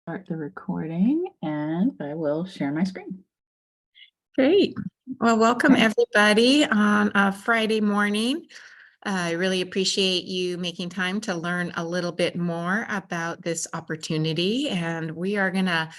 Start the recording and I will share my screen. Great. Well, welcome Okay. everybody on a Friday morning. I really appreciate you making time to learn a little bit more about this opportunity, and we are going to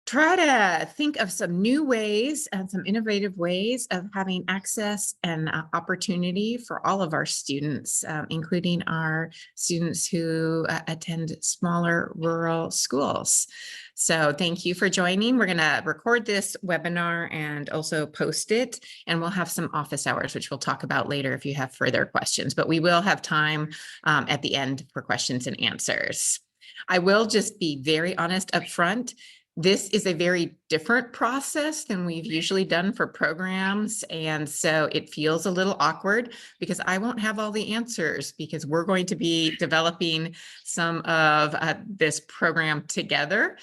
try to think of some new ways and some innovative ways of having access and opportunity for all of our students, including our students who attend smaller rural schools. So thank you for joining. We're going to record this webinar and also post it, and we'll have some office hours, which we'll talk about later if you have further questions, but we will have time at the end for questions and answers. I will just be very honest up front. This is a very different process than we've usually done for programs. And so it feels a little awkward because I won't have all the answers, because we're going to be developing some of this program together,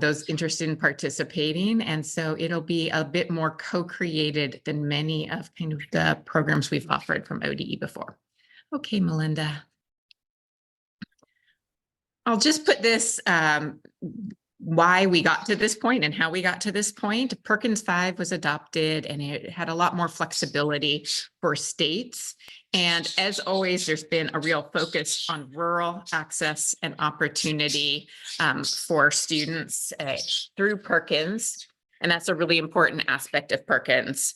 those interested in participating. And so it'll be a bit more co-created than many of kind of the programs we've offered from ODE before. Okay, Melinda. I'll just put this why we got to this point and how we got to this point. Perkins 5 was adopted and it had a lot more flexibility for states. And as always, there's been a real focus on rural access and opportunity for students through Perkins. And that's a really important aspect of Perkins.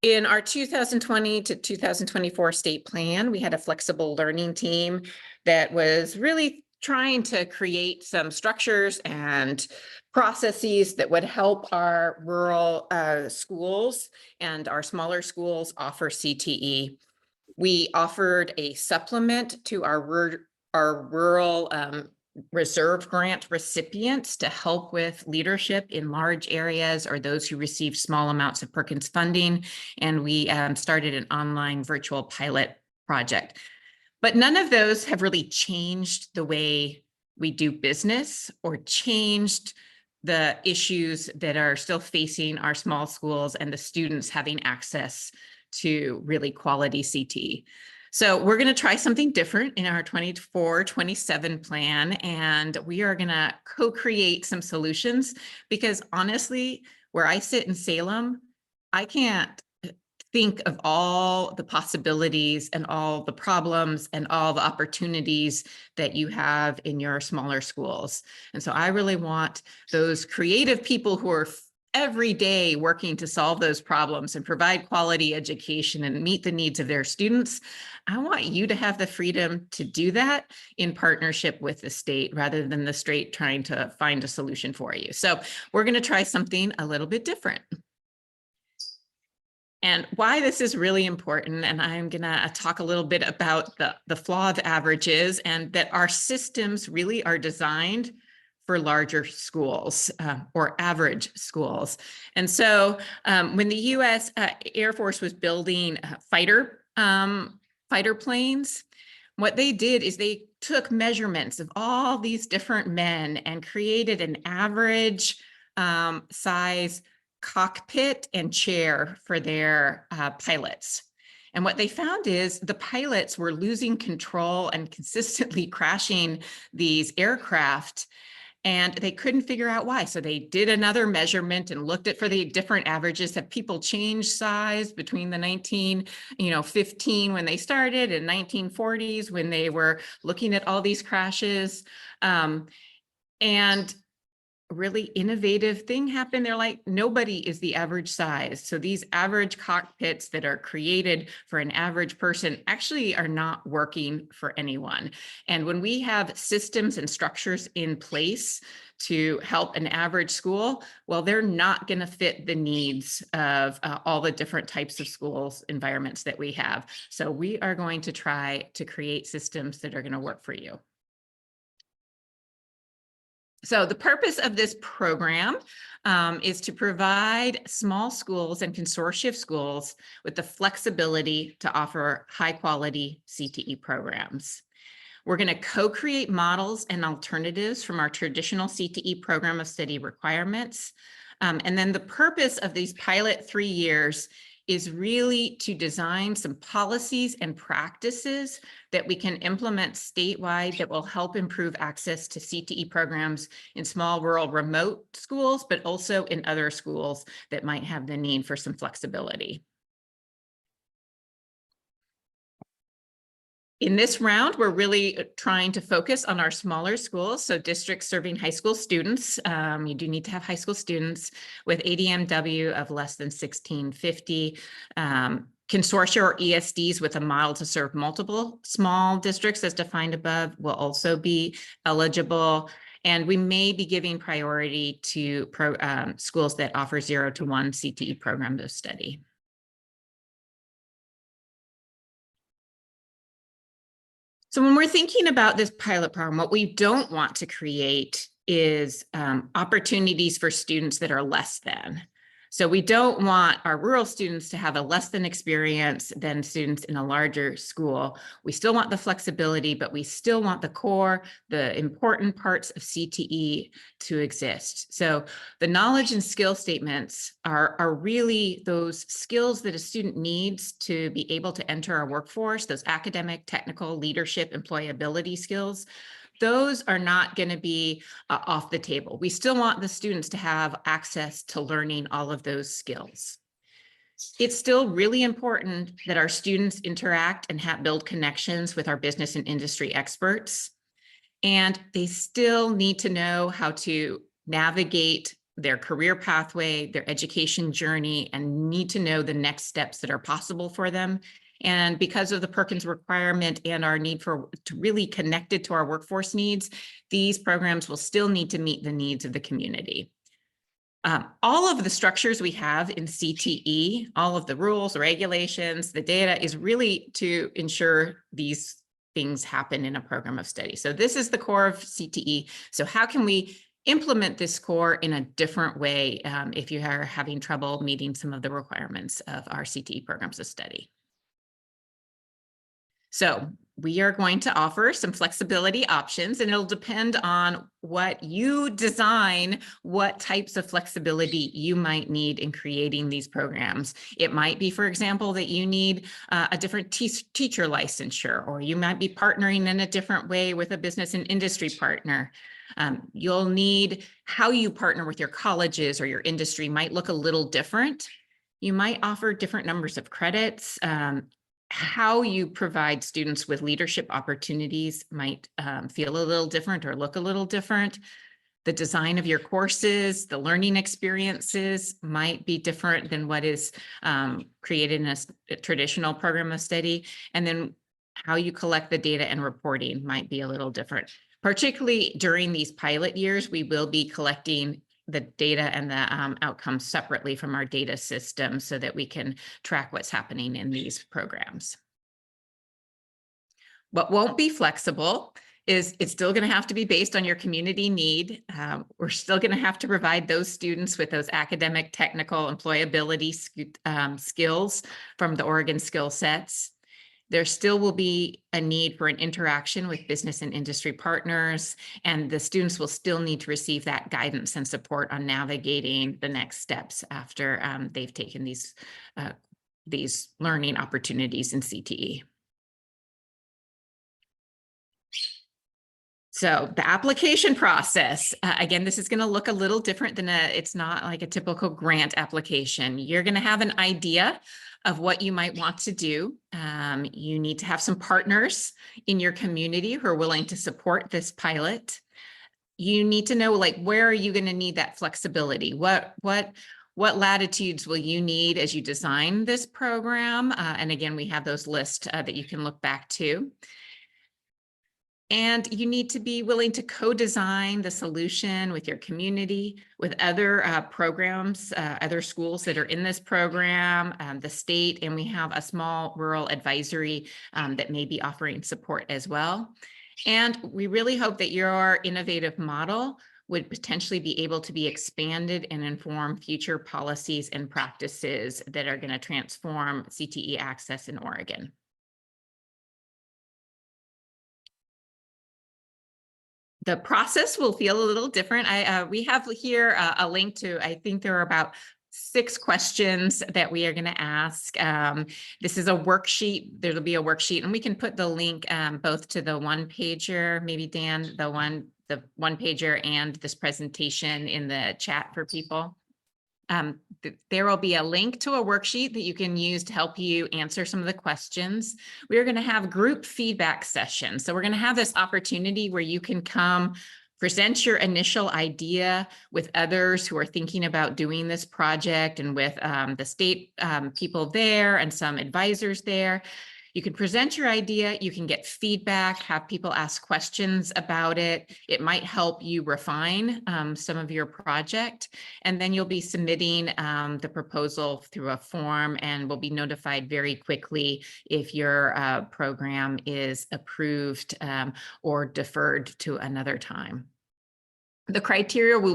In our 2020 to 2024 state plan, we had a flexible learning team that was really trying to create some structures and processes that would help our rural schools and our smaller schools offer CTE. We offered a supplement to our rural reserve grant recipients to help with leadership in large areas or those who receive small amounts of Perkins funding. And we started an online virtual pilot project. But none of those have really changed the way we do business or changed the issues that are still facing our small schools and the students having access to really quality CTE. So we're going to try something different in our 24-27 plan, and we are going to co-create some solutions, because honestly, where I sit in Salem, I can't think of all the possibilities and all the problems and all the opportunities that you have in your smaller schools. And so I really want those creative people who are every day working to solve those problems and provide quality education and meet the needs of their students. I want you to have the freedom to do that in partnership with the state, rather than the state trying to find a solution for you. So we're going to try something a little bit different. And why this is really important, and I'm going to talk a little bit about the flaw of averages, and that our systems really are designed for larger schools or average schools. And so when the U.S. Air Force was building fighter planes, what they did is they took measurements of all these different men and created an average size cockpit and chair for their pilots. And what they found is the pilots were losing control and consistently crashing these aircraft, and they couldn't figure out why. So they did another measurement and looked at for the different averages. Have people changed size between the 1915 when they started and 1940s when they were looking at all these crashes? And really innovative thing happened. They're like, nobody is the average size. So these average cockpits that are created for an average person actually are not working for anyone. And when we have systems and structures in place to help an average school, well, they're not going to fit the needs of all the different types of schools environments that we have. So we are going to try to create systems that are going to work for you. So the purpose of this program is to provide small schools and consortia schools with the flexibility to offer high quality CTE programs. We're going to co-create models and alternatives from our traditional CTE program of study requirements. And then the purpose of these pilot 3 years is really to design some policies and practices that we can implement statewide that will help improve access to CTE programs in small, rural, remote schools, but also in other schools that might have the need for some flexibility. In this round, we're really trying to focus on our smaller schools, so districts serving high school students. You do need to have high school students with ADMW of less than 1650. Consortia or ESDs with a model to serve multiple small districts as defined above will also be eligible. And we may be giving priority to schools that offer 0 to 1 CTE programs of study. So when we're thinking about this pilot program, what we don't want to create is opportunities for students that are less than. So we don't want our rural students to have a less than experience than students in a larger school. We still want the flexibility, but we still want the core, the important parts of CTE to exist. So the knowledge and skill statements are really those skills that a student needs to be able to enter our workforce, those academic, technical, leadership, employability skills. Those are not going to be off the table. We still want the students to have access to learning all of those skills. It's still really important that our students interact and build connections with our business and industry experts. And they still need to know how to navigate their career pathway, their education journey, and need to know the next steps that are possible for them. And because of the Perkins requirement and our need to really connect it to our workforce needs, these programs will still need to meet the needs of the community. All of the structures we have in CTE, all of the rules, regulations, the data is really to ensure these things happen in a program of study. So this is the core of CTE. So how can we implement this core in a different way if you are having trouble meeting some of the requirements of our CTE programs of study? So we are going to offer some flexibility options, and it'll depend on what you design, what types of flexibility you might need in creating these programs. It might be, for example, that you need a different teacher licensure, or you might be partnering in a different way with a business and industry partner. You'll need how you partner with your colleges or your industry might look a little different. You might offer different numbers of credits. How you provide students with leadership opportunities might feel a little different or look a little different. The design of your courses, the learning experiences might be different than what is created in a traditional program of study. And then how you collect the data and reporting might be a little different. Particularly during these pilot years, we will be collecting the data and the outcomes separately from our data system so that we can track what's happening in these programs. What won't be flexible is it's still going to have to be based on your community need. We're still going to have to provide those students with those academic, technical, employability skills from the Oregon skill sets. There still will be a need for an interaction with business and industry partners, and the students will still need to receive that guidance and support on navigating the next steps after they've taken these learning opportunities in CTE. So the application process, again, this is going to look a little different than it's not like a typical grant application. You're going to have an idea of what you might want to do. You need to have some partners in your community who are willing to support this pilot. You need to know, like, where are you going to need that flexibility? What latitudes will you need as you design this program? And again, we have those lists that you can look back to. And you need to be willing to co-design the solution with your community, with other programs, other schools that are in this program, the state, and we have a small rural advisory that may be offering support as well. And we really hope that your innovative model would potentially be able to be expanded and inform future policies and practices that are going to transform CTE access in Oregon. The process will feel a little different. We have here a link to, I think there are about 6 questions that we are going to ask. This is a worksheet. There'll be a worksheet, and we can put the link both to the one pager, maybe Dan, the one pager, and this presentation in the chat for people. There will be a link to a worksheet that you can use to help you answer some of the questions. We are going to have group feedback sessions. So we're going to have this opportunity where you can come present your initial idea with others who are thinking about doing this project, and with the state people there and some advisors there. You can present your idea, you can get feedback, have people ask questions about it. It might help you refine some of your project. And then you'll be submitting the proposal through a form, and will be notified very quickly if your program is approved or deferred to another time. The criteria we'll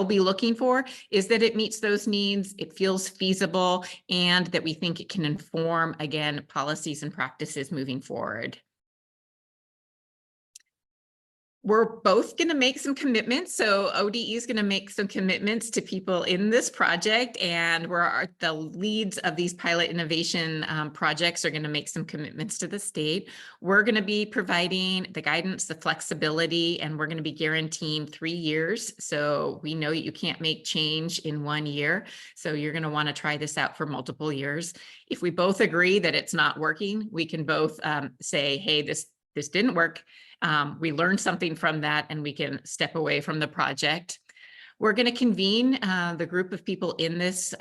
be looking for is that it meets those needs, it feels feasible, and that we think it can inform, again, policies and practices moving forward. We're both going to make some commitments. So ODE is going to make some commitments to people in this project, and the leads of these pilot innovation projects are going to make some commitments to the state. We're going to be providing the guidance, the flexibility, and we're going to be guaranteeing 3 years. So we know that you can't make change in 1 year. So you're going to want to try this out for multiple years. If we both agree that it's not working, we can both say, hey, this didn't work. We learned something from that, and we can step away from the project. We're going to convene the group of people in this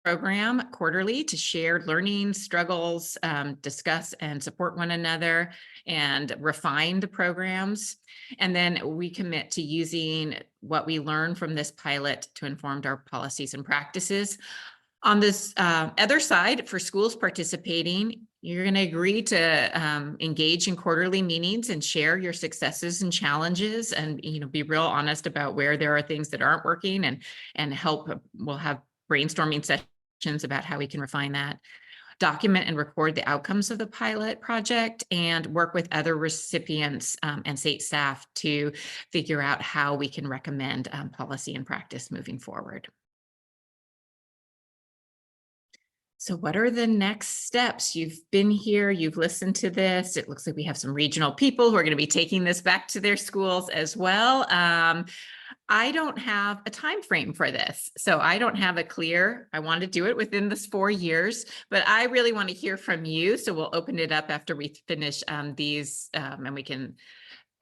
program quarterly to share learning struggles, discuss and support one another, and refine the programs. And then we commit to using what we learn from this pilot to inform our policies and practices. On this other side, for schools participating, you're going to agree to engage in quarterly meetings and share your successes and challenges, and be real honest about where there are things that aren't working, and help. We'll have brainstorming sessions about how we can refine that. Document and record the outcomes of the pilot project, and work with other recipients and state staff to figure out how we can recommend policy and practice moving forward. So what are the next steps? You've been here, you've listened to this. It looks like we have some regional people who are going to be taking this back to their schools as well. I don't have a time frame for this, so I don't have a clear, I want to do it within this 4 years, but I really want to hear from you. So we'll open it up after we finish these, and we can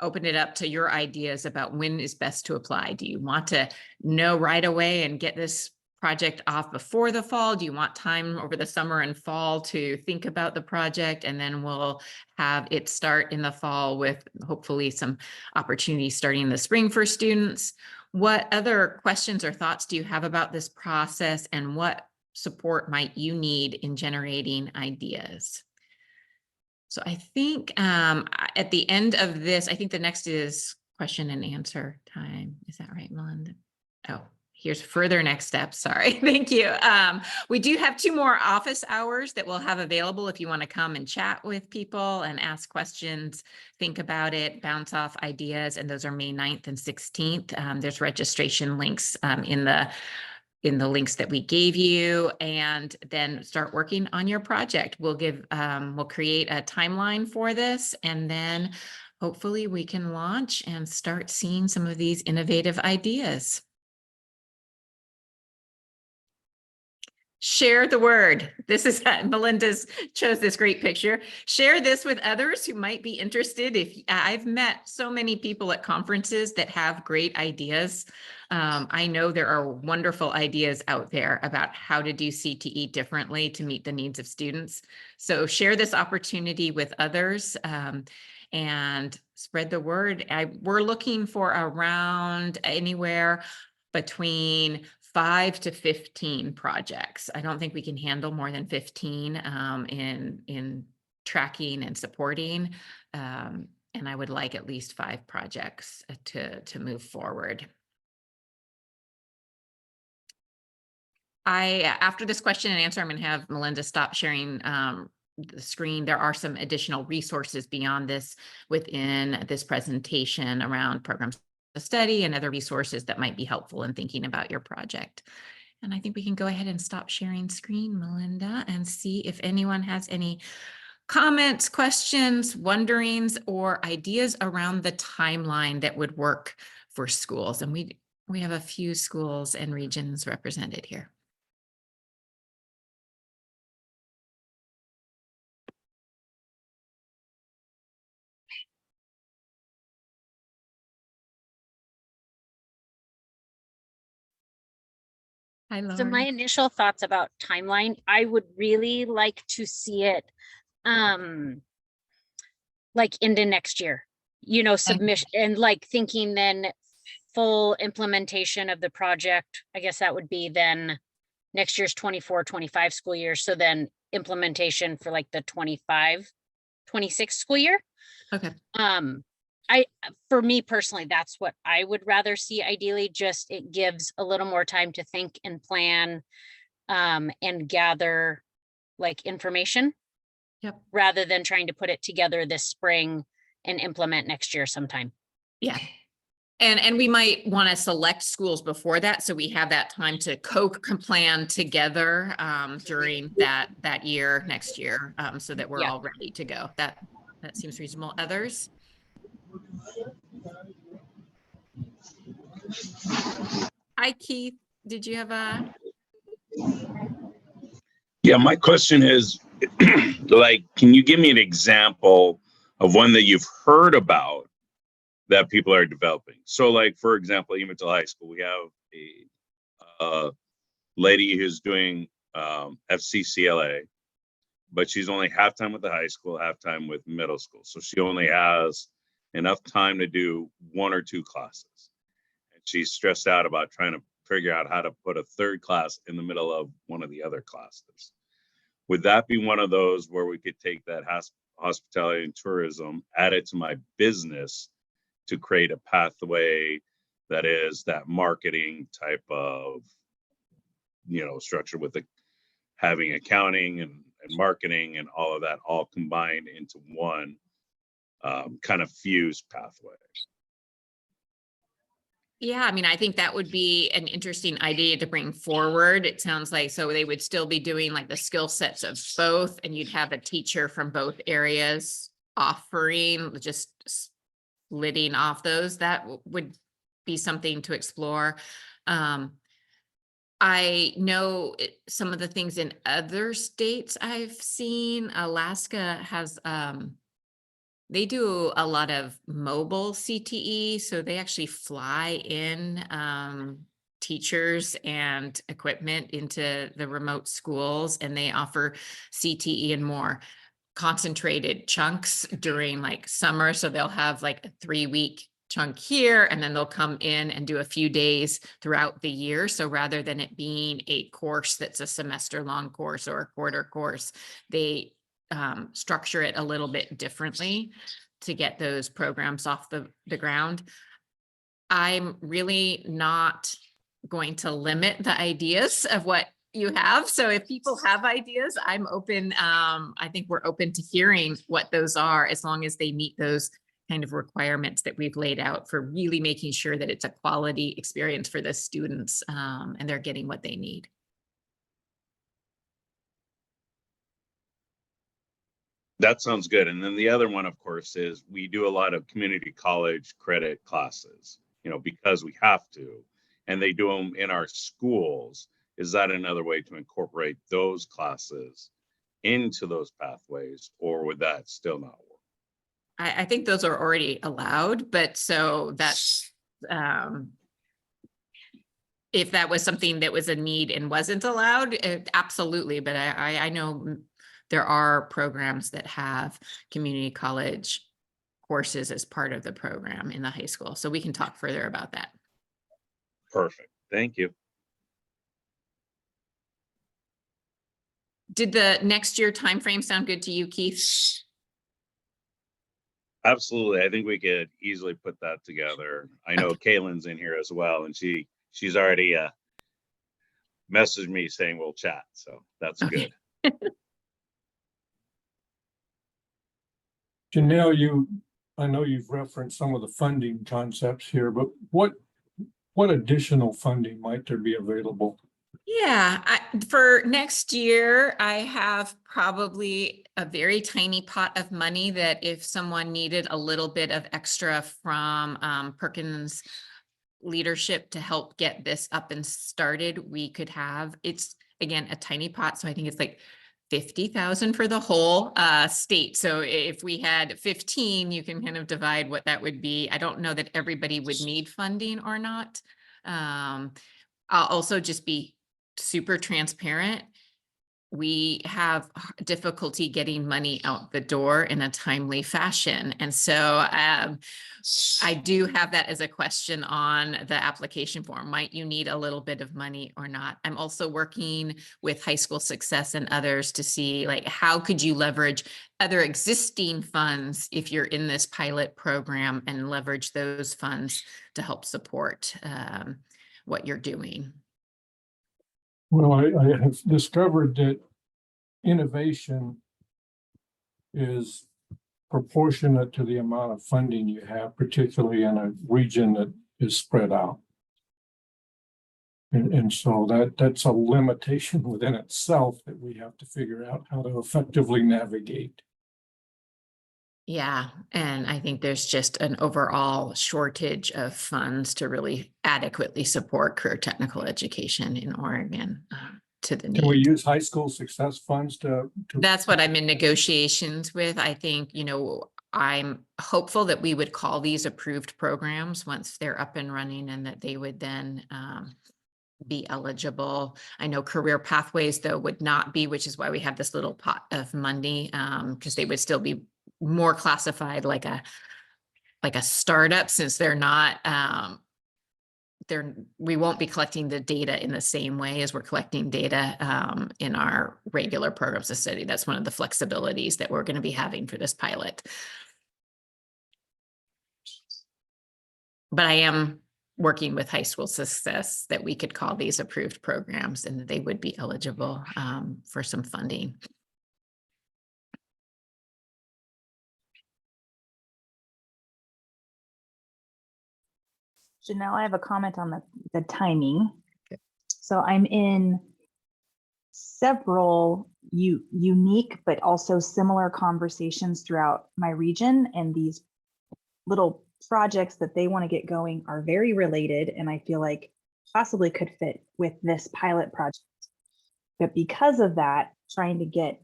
open it up to your ideas about when is best to apply. Do you want to know right away and get this project off before the fall? Do you want time over the summer and fall to think about the project, and then we'll have it start in the fall with hopefully some opportunities starting in the spring for students? What other questions or thoughts do you have about this process, and what support might you need in generating ideas? So I think at the end of this, I think the next is question and answer time. Is that right, Melinda? Oh, here's further next steps. Sorry. Thank you. We do have 2 more office hours that we'll have available if you want to come and chat with people and ask questions, think about it, bounce off ideas. And those are May 9th and 16th. There's registration links in the links that we gave you, and then start working on your project. We'll create a timeline for this, and then hopefully we can launch and start seeing some of these innovative ideas. Share the word. This is Melinda's chose this great picture. Share this with others who might be interested. I've met so many people at conferences that have great ideas. I know there are wonderful ideas out there about how to do CTE differently to meet the needs of students. So share this opportunity with others and spread the word. We're looking for around anywhere between 5 to 15 projects. I don't think we can handle more than 15 in tracking and supporting. And I would like at least 5 projects to move forward. After this question and answer, I'm going to have Melinda stop sharing the screen. There are some additional resources beyond this within this presentation around programs to study and other resources that might be helpful in thinking about your project. And I think we can go ahead and stop sharing screen, Melinda, and see if anyone has any comments, questions, wonderings, or ideas around the timeline that would work for schools. And we have a few schools and regions represented here. Hi, So my Lauren. initial thoughts about timeline, I would really like to see it um like into next year, submission and like thinking then full implementation of the project. I guess that would be then next year's 24-25 school year. So then implementation for like the 25-26 school year. Okay. For me personally, that's what I would rather see ideally. Just it gives a little more time to think and plan and gather like information. Yep. Rather than trying to put it together this spring and implement next year sometime. Yeah. And we might want to select schools before that, so we have that time to plan together during that year, next year, so that we're all ready to go. That seems reasonable. Others? Hi, Keith. Did you have a? Yeah, my question is, like, can you give me an example of one that you've heard about that people are developing? So, like, for example, even to high school, we have a lady who's doing FCCLA, but she's only half-time with the high school, half-time with middle school. So she only has enough time to do 1 or 2 classes. And she's stressed out about trying to figure out how to put a third class in the middle of one of the other classes. Would that be one of those where we could take that hospitality and tourism, add it to my business to create a pathway that is that marketing type of, structure with having accounting and marketing and all of that all combined into one kind of fused pathway? Yeah, I mean, I think that would be an interesting idea to bring forward. It sounds like, so they would still be doing like the skill sets of both, and you'd have a teacher from both areas offering, just splitting off those. That would be something to explore. I know some of the things in other states I've seen. Alaska has, they do a lot of mobile CTE, so they actually fly in teachers and equipment into the remote schools, and they offer CTE in more concentrated chunks during like summer. So they'll have like a 3-week chunk here, and then they'll come in and do a few days throughout the year. So rather than it being a course that's a semester long course or a quarter course, they structure it a little bit differently to get those programs off the ground. I'm really not going to limit the ideas of what you have. So if people have ideas, I'm open. I think we're open to hearing what those are, as long as they meet those kind of requirements that we've laid out for really making sure that it's a quality experience for the students and they're getting what they need. That sounds good. And then the other one, of course, is we do a lot of community college credit classes, because we have to, and they do them in our schools. Is that another way to incorporate those classes into those pathways, or would that still not work? I think those are already allowed, but so that's, if that was something that was a need and wasn't allowed, absolutely. But I know there are programs that have community college courses as part of the program in the high school. So we can talk further about that. Perfect. Thank you. Did the next year timeframe sound good to you, Keith? Absolutely. I think we could easily put that together. I know Kaylin's in here as well, and she's already messaged me saying we'll chat. So that's good. Janelle, I know you've referenced some of the funding concepts here, but what additional funding might there be available? Yeah, for next year, I have probably a very tiny pot of money that if someone needed a little bit of extra from Perkins leadership to help get this up and started, we could have. It's again a tiny pot, so I think it's like 50,000 for the whole state. So if we had 15, you can kind of divide what that would be. I don't know that everybody would need funding or not. I'll also just be super transparent. We have difficulty getting money out the door in a timely fashion. And so I do have that as a question on the application form. Might you need a little bit of money or not? I'm also working with High School Success and others to see like how could you leverage other existing funds if you're in this pilot program and leverage those funds to help support what you're doing. Well, I have discovered that innovation is proportionate to the amount of funding you have, particularly in a region that is spread out. And so that's a limitation within itself that we have to figure out how to effectively navigate. Yeah, and I think there's just an overall shortage of funds to really adequately support career technical education in Oregon to the Can we need. use high school success funds to That's what I'm in negotiations with. I think, I'm hopeful that we would call these approved programs once they're up and running and that they would then be eligible. I know career pathways though would not be, which is why we have this little pot of money because they would still be more classified like a startup since they're not we won't be collecting the data in the same way as we're collecting data in our regular programs of study. That's one of the flexibilities that we're going to be having for this pilot. But I am working with High School Success that we could call these approved programs and that they would be eligible for some funding. Janelle, I have a comment on the timing. Okay. So I'm in several unique but also similar conversations throughout my region, and these little projects that they want to get going are very related, and I feel like possibly could fit with this pilot project. But because of that, trying to get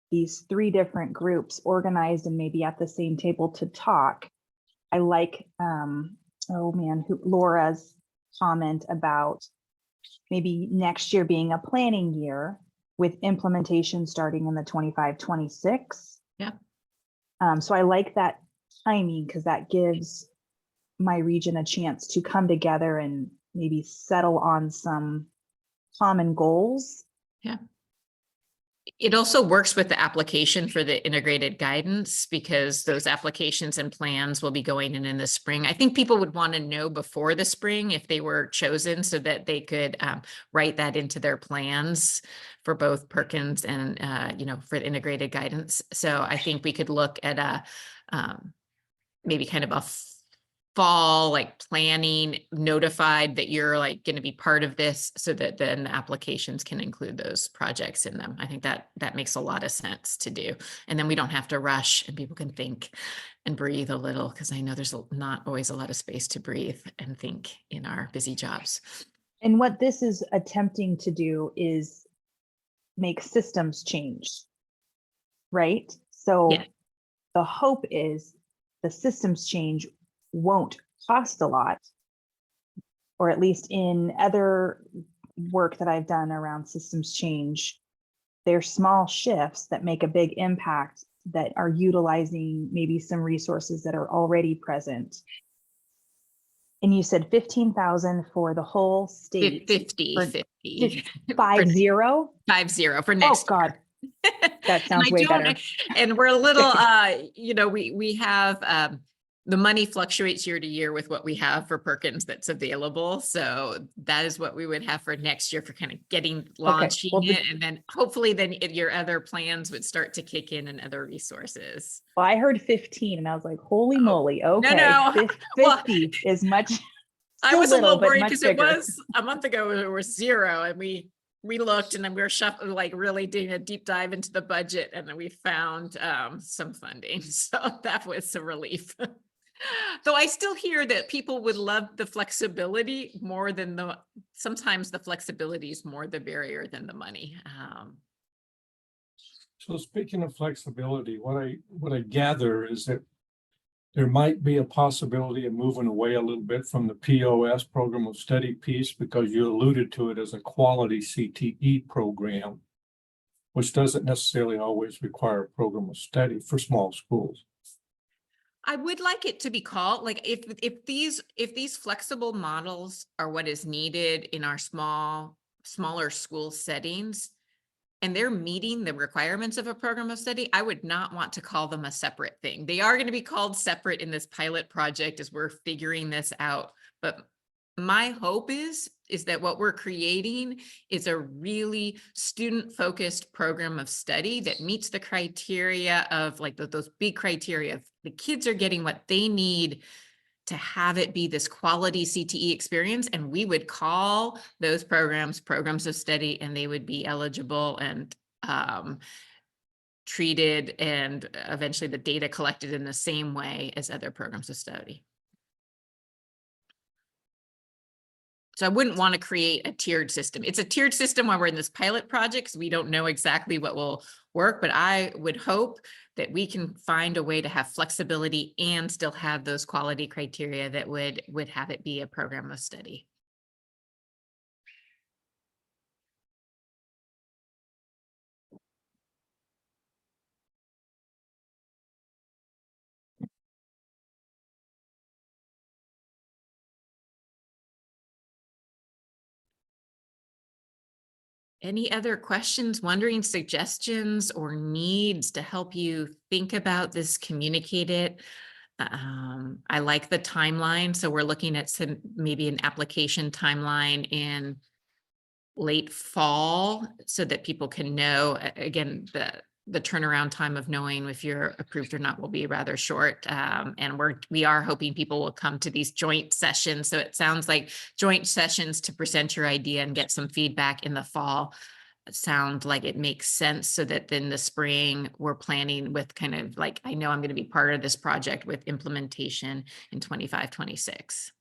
these 3 different groups organized and maybe at the same table to talk, I like Laura's comment about maybe next year being a planning year with implementation starting in the 25-26. Yeah. So I like that timing because that gives my region a chance to come together and maybe settle on some common goals. Yeah. It also works with the application for the integrated guidance because those applications and plans will be going in the spring. I think people would want to know before the spring if they were chosen so that they could write that into their plans for both Perkins and, for the integrated guidance. So I think we could look at a maybe kind of a fall like planning notified that you're like going to be part of this so that then the applications can include those projects in them. I think that makes a lot of sense to do. And then we don't have to rush and people can think and breathe a little because I know there's not always a lot of space to breathe and think in our busy jobs. And what this is attempting to do is make systems change, right? So yeah. The hope is the systems change won't cost a lot, or at least in other work that I've done around systems change, they're small shifts that make a big impact that are utilizing maybe some resources that are already present. And you said 15,000 for the whole state. 50. 50 for next. Oh God. That sounds way better. And we're a little, we have, the money fluctuates year to year with what we have for Perkins that's available. So that is what we would have for next year for kind of launching it. And then hopefully then your other plans would start to kick in and other resources. Well, I heard 15 and I was like, holy moly. Okay. No. 50 is much. I Still was a little little, but worried much because it bigger. was a month ago, it was 0 and we looked and then we were shuffling, like really doing a deep dive into the budget and then we found some funding. So that was a relief. Though I still hear that people would love the flexibility more than sometimes the flexibility is more the barrier than the money. So speaking of flexibility, what I gather is that there might be a possibility of moving away a little bit from the POS program of study piece because you alluded to it as a quality CTE program, which doesn't necessarily always require a program of study for small schools. I would like it to be called, like, if these flexible models are what is needed in our smaller school settings, and they're meeting the requirements of a program of study, I would not want to call them a separate thing. They are going to be called separate in this pilot project as we're figuring this out. But my hope is that what we're creating is a really student-focused program of study that meets the criteria of like those big criteria. The kids are getting what they need to have it be this quality CTE experience. And we would call those programs of study, and they would be eligible and treated and eventually the data collected in the same way as other programs of study. So I wouldn't want to create a tiered system. It's a tiered system while we're in this pilot project, because we don't know exactly what will work, but I would hope that we can find a way to have flexibility and still have those quality criteria that would have it be a program of study. Any other questions, wondering, suggestions, or needs to help you think about this, communicate it? I like the timeline. So we're looking at maybe an application timeline in late fall so that people can know, again, the turnaround time of knowing if you're approved or not will be rather short. And we are hoping people will come to these joint sessions. So it sounds like joint sessions to present your idea and get some feedback in the fall sound like it makes sense, so that in the spring we're planning with kind of like, I know I'm going to be part of this project with implementation in 25, 26.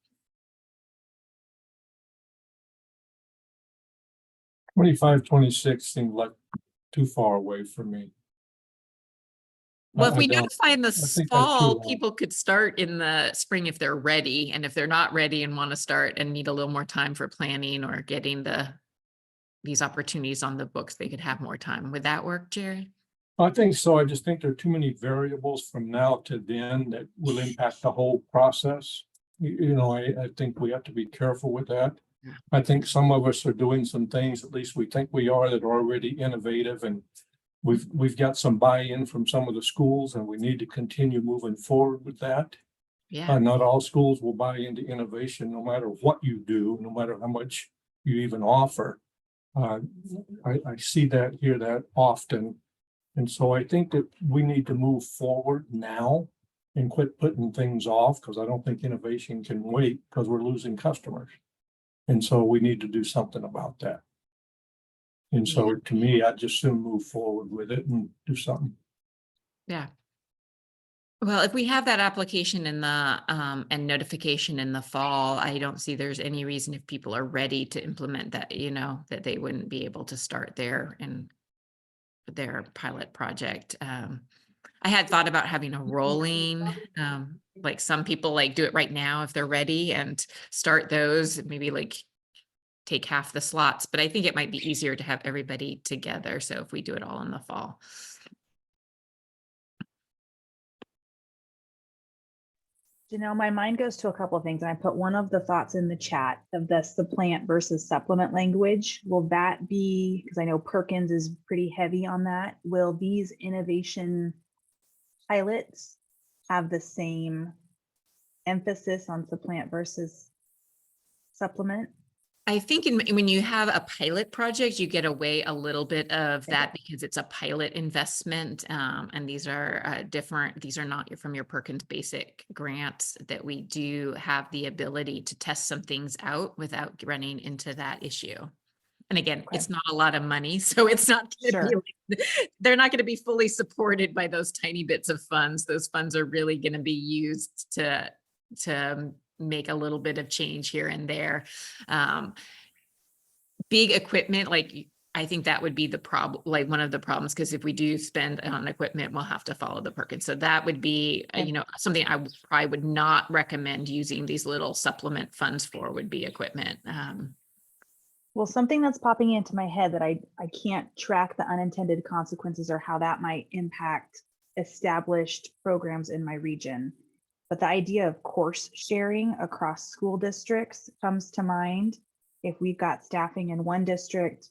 25, 26 seemed like too far away for me. Well, if I we don't- notify in the think that's too fall, long. people could start in the spring if they're ready. And if they're not ready and want to start and need a little more time for planning or getting these opportunities on the books, they could have more time. Would that work, Jerry? I think so. I just think there are too many variables from now to then that will impact the whole process. I think we have to be careful with that. Yeah. I think some of us are doing some things, at least we think we are, that are already innovative, and we've got some buy-in from some of the schools, and we need to continue moving forward with that. Yeah. Not all schools will buy into innovation, no matter what you do, no matter how much you even offer. I see that, hear that often. And so I think that we need to move forward now and quit putting things off, because I don't think innovation can wait, because we're losing customers. And so we need to do something about that. And so to me, I'd just soon move forward with it and do something. Yeah. Well, if we have that application in the and notification in the fall, I don't see there's any reason, if people are ready to implement that, that they wouldn't be able to start there and their pilot project. I had thought about having a rolling, like some people like do it right now if they're ready and start those, maybe like take half the slots, but I think it might be easier to have everybody together. So if we do it all in the fall. My mind goes to a couple of things, and I put one of the thoughts in the chat of the supplant versus supplement language. Will that be, because I know Perkins is pretty heavy on that, will these innovation pilots have the same emphasis on supplant versus supplement? I think when you have a pilot project, you get away a little bit of that because it's a pilot investment. And these are different. These are not from your Perkins Basic grants, that we do have the ability to test some things out without running into that issue. And again, Okay. it's not a lot of money, so it's not going to Sure. be, they're not going to be fully supported by those tiny bits of funds. Those funds are really going to be used to make a little bit of change here and there. Big equipment, like I think that would be the problem, like one of the problems, because if we do spend on equipment, we'll have to follow the Perkins. So that would be, Okay. you know, something I would not recommend using these little supplement funds for, would be equipment. Well, something that's popping into my head that I can't track the unintended consequences or how that might impact established programs in my region. But the idea of course sharing across school districts comes to mind. If we've got staffing in one district,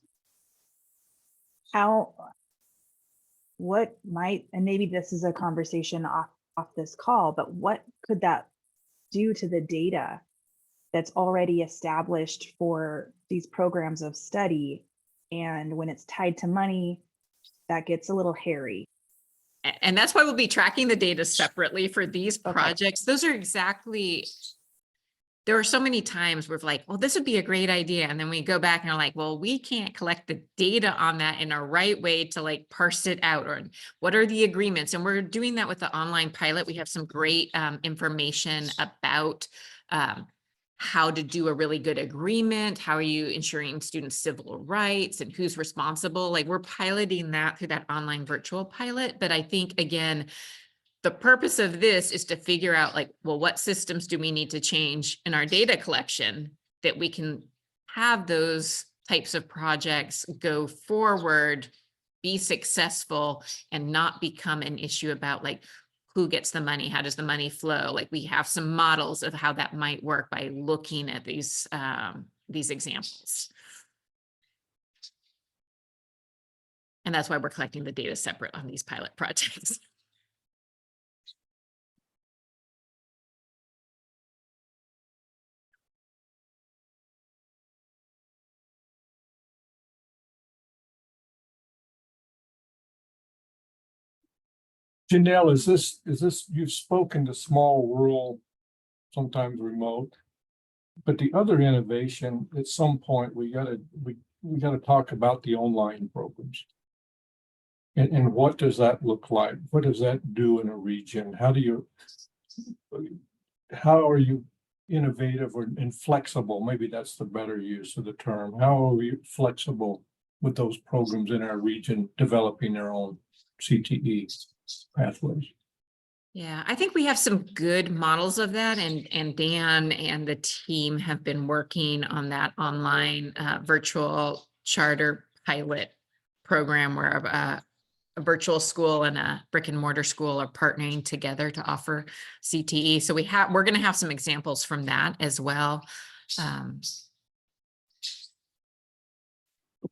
what might, and maybe this is a conversation off this call, but what could that do to the data that's already established for these programs of study? And when it's tied to money, that gets a little hairy. And that's why we'll be tracking the data separately for these Okay. projects. Those are exactly, there are so many times where we're like, well, this would be a great idea. And then we go back and are like, well, we can't collect the data on that in a right way to like parse it out, or what are the agreements? And we're doing that with the online pilot. We have some great information about how to do a really good agreement. How are you ensuring students' civil rights and who's responsible? Like, we're piloting that through that online virtual pilot. But I think, again, the purpose of this is to figure out, like, well, what systems do we need to change in our data collection that we can have those types of projects go forward, be successful, and not become an issue about like who gets the money, how does the money flow? Like, we have some models of how that might work by looking at these examples. And that's why we're collecting the data separate on these pilot projects. Janelle, is this, you've spoken to small, rural, sometimes remote, but the other innovation, at some point, we gotta talk about the online programs. And what does that look like? What does that do in a region? How are you innovative and flexible? Maybe that's the better use of the term. How are we flexible with those programs in our region, developing their own CTE pathways? Yeah, I think we have some good models of that, and Dan and the team have been working on that online virtual charter pilot program where a virtual school and a brick and mortar school are partnering together to offer CTE. So we're going to have some examples from that as well.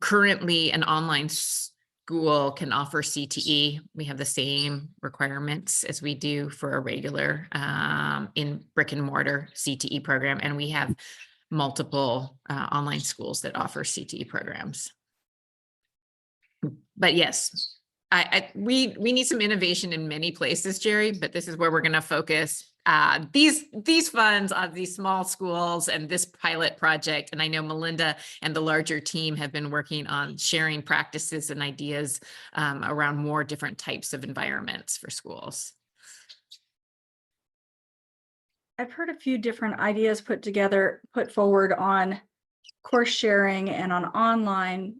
Currently, an online school can offer CTE. We have the same requirements as we do for a regular in brick and mortar CTE program. And we have multiple online schools that offer CTE programs. But yes, we need some innovation in many places, Jerry, but this is where we're going to focus these funds on these small schools and this pilot project. And I know Melinda and the larger team have been working on sharing practices and ideas around more different types of environments for schools. I've heard a few different ideas put forward on course sharing and on online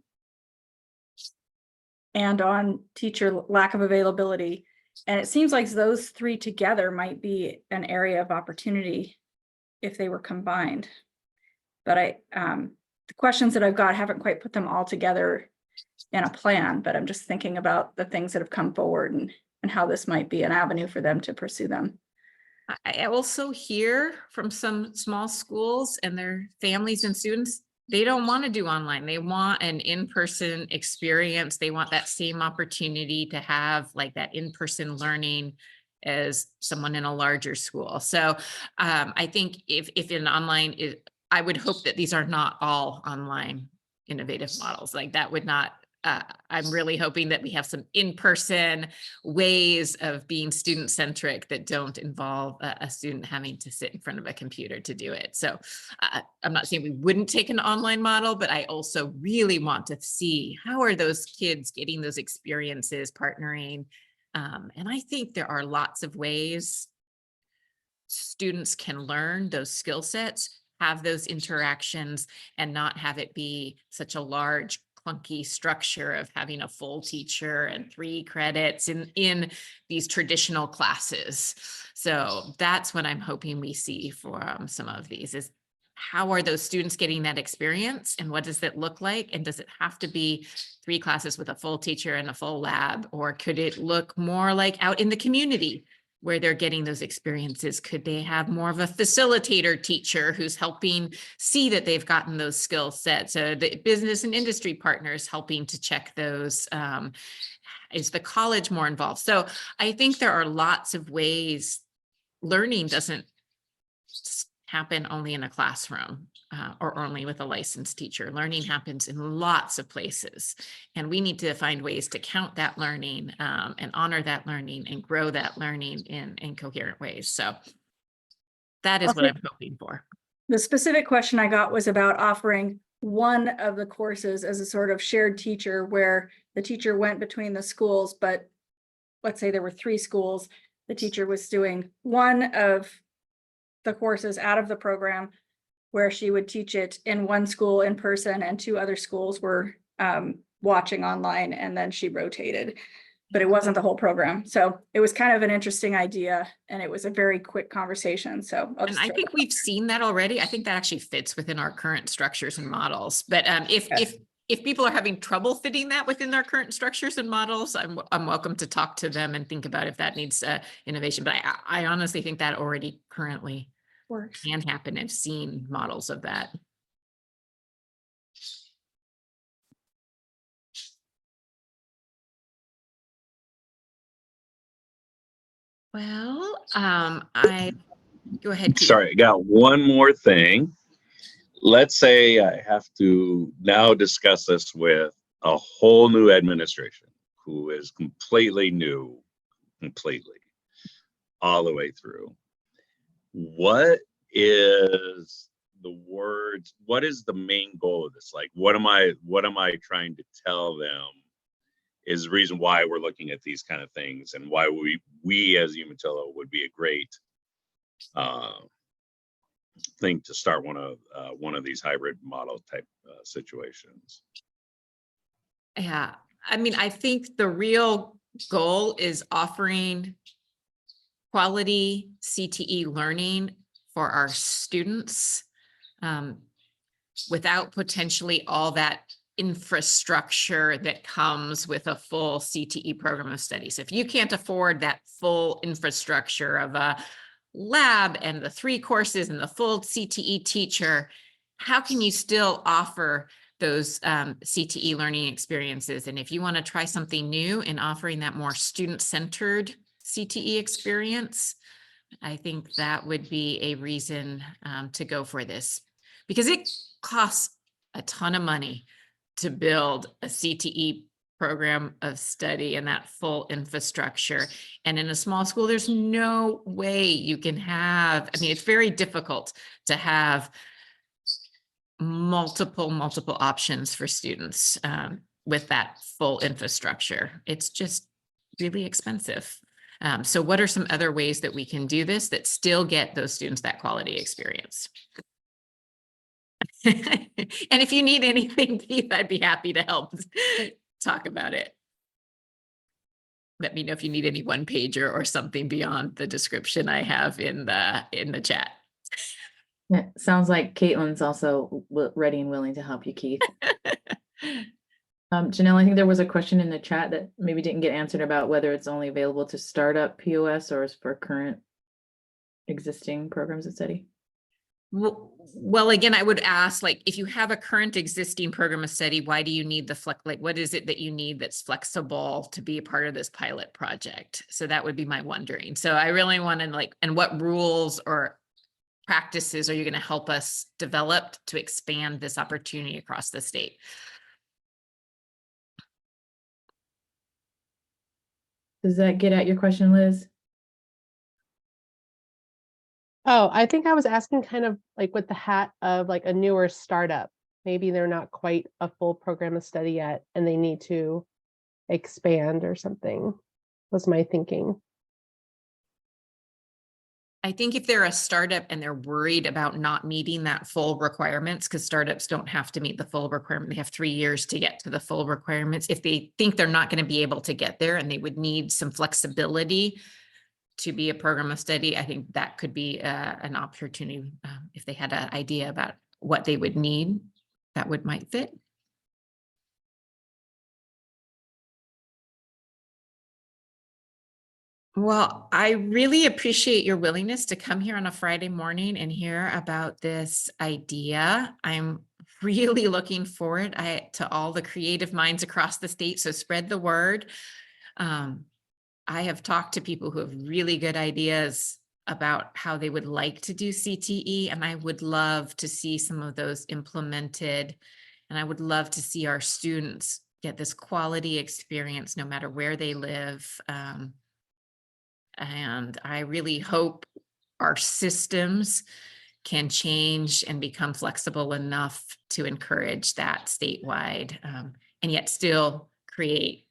and on teacher lack of availability. And it seems like those three together might be an area of opportunity if they were combined. But the questions that I've got, I haven't quite put them all together in a plan, but I'm just thinking about the things that have come forward and how this might be an avenue for them to pursue them. I also hear from some small schools and their families and students, they don't want to do online. They want an in-person experience. They want that same opportunity to have like that in-person learning as someone in a larger school. So I think if an online I would hope that these are not all online innovative models. Like that would not, I'm really hoping that we have some in-person ways of being student-centric that don't involve a student having to sit in front of a computer to do it. So I'm not saying we wouldn't take an online model, but I also really want to see how are those kids getting those experiences, partnering. And I think there are lots of ways students can learn those skill sets, have those interactions, and not have it be such a large clunky structure of having a full teacher and 3 credits in these traditional classes. So that's what I'm hoping we see for some of these is how are those students getting that experience and what does that look like? And does it have to be 3 classes with a full teacher and a full lab, or could it look more like out in the community where they're getting those experiences? Could they have more of a facilitator teacher who's helping see that they've gotten those skill sets? The business and industry partners helping to check those. Is the college more involved? So I think there are lots of ways learning doesn't happen only in a classroom or only with a licensed teacher. Learning happens in lots of places, and we need to find ways to count that learning and honor that learning and grow that learning in coherent ways. So that is what I'm hoping for. The specific question I got was about offering one of the courses as a sort of shared teacher where the teacher went between the schools, but let's say there were 3 schools, the teacher was doing one of the courses out of the program where she would teach it in one school in person and 2 other schools were watching online, and then she rotated, but it wasn't the whole program. So it was kind of an interesting idea and it was a very quick conversation. So And I think we've seen that already. I think that actually fits within our current structures and models. But if people are having trouble fitting that within their current structures and models, I'm welcome to talk to them and think about if that needs innovation. But I honestly think that already currently works. can happen. I've seen models of that. Well, I go ahead, Keith. Sorry, I got one more thing. Let's say I have to now discuss this with a whole new administration who is completely new, completely, all the way through. What is the words? What is the main goal of this? Like, what am I trying to tell them is the reason why we're looking at these kind of things and why we as Umatilla would be a great thing to start one of these hybrid model type situations. Yeah, I mean, I think the real goal is offering quality CTE learning for our students without potentially all that infrastructure that comes with a full CTE program of studies. If you can't afford that full infrastructure of a lab and the 3 courses and the full CTE teacher, how can you still offer those CTE learning experiences? And if you want to try something new in offering that more student-centered CTE experience, I think that would be a reason to go for this, because it costs a ton of money to build a CTE program of study and that full infrastructure. And in a small school, there's no way you can have, I mean, it's very difficult to have multiple options for students with that full infrastructure. It's just really expensive. So what are some other ways that we can do this that still get those students that quality experience? And if you need anything, Keith, I'd be happy to help talk about it. Let me know if you need any one pager or something beyond the description I have in the chat. Yeah, sounds like Caitlin's also ready and willing to help you, Keith. Janelle, I think there was a question in the chat that maybe didn't get answered about whether it's only available to startup POS or is for current existing programs of study. Well, again, I would ask, like, if you have a current existing program of study, why do you need the like, what is it that you need that's flexible to be a part of this pilot project? So that would be my wondering. So I really want to and what rules or practices are you going to help us develop to expand this opportunity across the state? Does that get at your question, Liz? Oh, I think I was asking kind of like with the hat of like a newer startup. Maybe they're not quite a full program of study yet and they need to expand or something, was my thinking. I think if they're a startup and they're worried about not meeting that full requirements, because startups don't have to meet the full requirement, they have 3 years to get to the full requirements. If they think they're not going to be able to get there and they would need some flexibility to be a program of study, I think that could be an opportunity if they had an idea about what they would need that might fit. Well, I really appreciate your willingness to come here on a Friday morning and hear about this idea. I'm really looking forward to all the creative minds across the state, so spread the word. I have talked to people who have really good ideas about how they would like to do CTE, and I would love to see some of those implemented. And I would love to see our students get this quality experience no matter where they live. And I really hope our systems can change and become flexible enough to encourage that statewide, and yet still create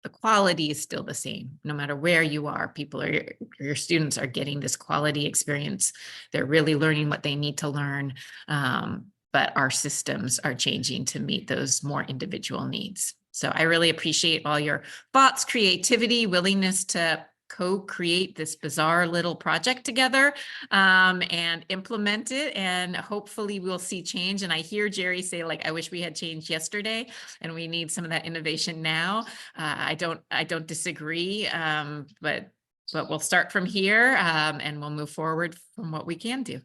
the quality is still the same. No matter where you are, people are, your students are getting this quality experience. They're really learning what they need to learn. But our systems are changing to meet those more individual needs. So I really appreciate all your thoughts, creativity, willingness to co-create this bizarre little project together and implement it. And hopefully we'll see change. And I hear Jerry say, like, I wish we had change yesterday and we need some of that innovation now. I don't disagree, but we'll start from here and we'll move forward from what we can do.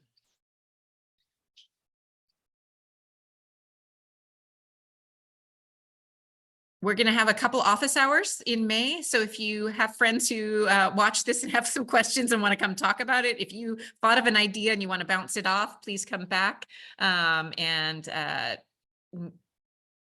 We're going to have a couple office hours in May. So if you have friends who watch this and have some questions and want to come talk about it, if you thought of an idea and you want to bounce it off, please come back and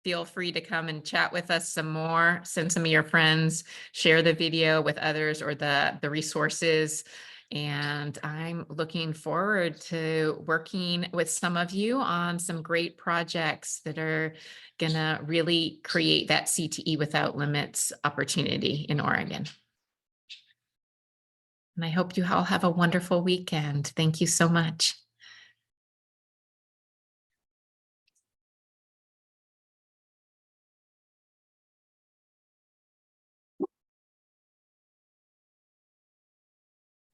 feel free to come and chat with us some more, send some of your friends, share the video with others or the resources. And I'm looking forward to working with some of you on some great projects that are gonna really create that CTE without limits opportunity in Oregon. And I hope you all have a wonderful weekend. Thank you so much.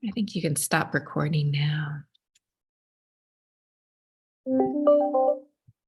I think you can stop recording now.